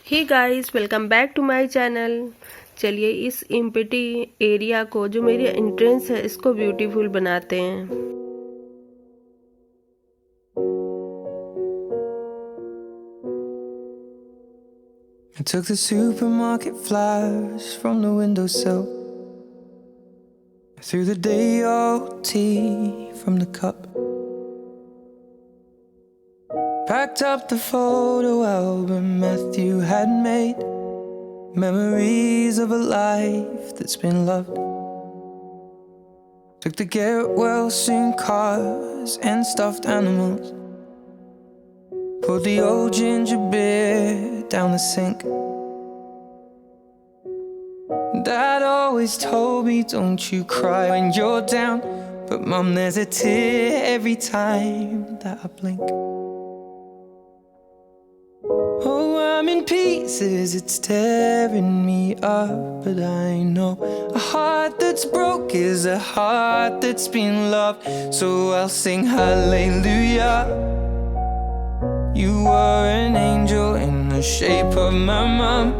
Hey guys, welcome back to my channel. चलिए इस empty area को, जो मेरी एंट्रेंस है, इसको ब्यूटीफुल बनाते हैं। I took the supermarket flyers from the windowsill. I threw the day old tea from the cup. Packed up the photo album Matthew had made. Memories of a life that's been loved. Took the get well soon cars and stuffed animals. Poured the old ginger beer down the sink. Dad always told me, don't you cry when you're down. But Mum, there's a tear every time that I blink. Oh, I'm in pieces, it's tearing me up. But I know a heart that's broke is a heart that's been loved. So I'll sing hallelujah. You were an angel in the shape of my mom.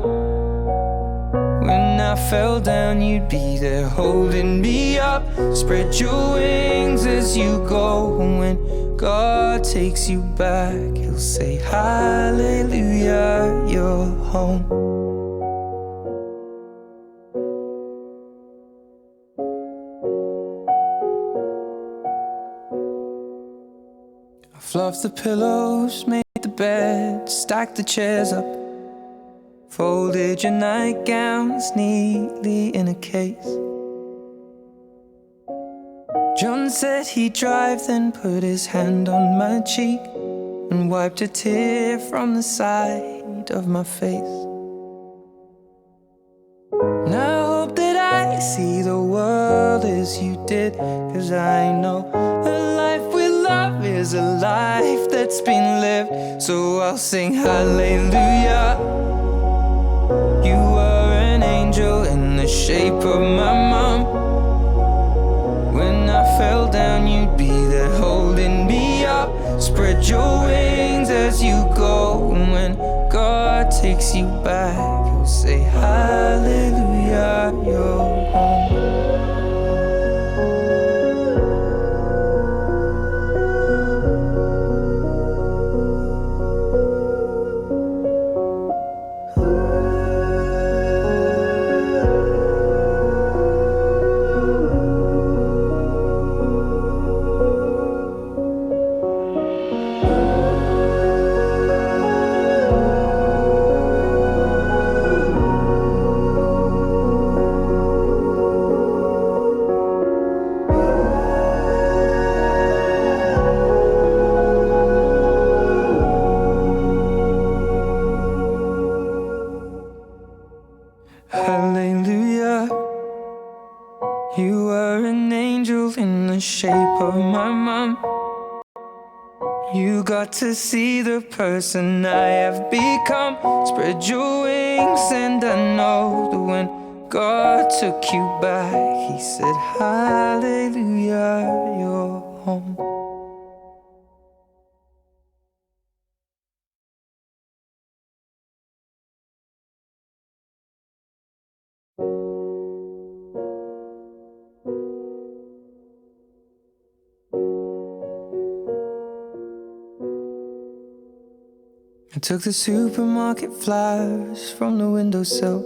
When I fell down, you'd be there holding me up. Spread your wings as you go. When God takes you back, He'll say hallelujah, you're home. I fluffed the pillows, made the bed, stacked the chairs up. Folded your nightgowns neatly in a case. John said he'd drive, then put his hand on my cheek and wiped a tear from the side of my face. And I hope that I see the world as you did, 'cause I know a life with love is a life that's been lived. So I'll sing hallelujah. You were an angel in the shape of my mom. When I fell down, you'd be there holding me up. Spread your wings as you go. And when God takes you back, He'll say hallelujah, you're home. Hallelujah. You were an angel in the shape of my mom. You got to see the person I have become. Spread your wings, and I know that when God took you back, He said hallelujah, you're home. I took the supermarket flyers from the windowsill.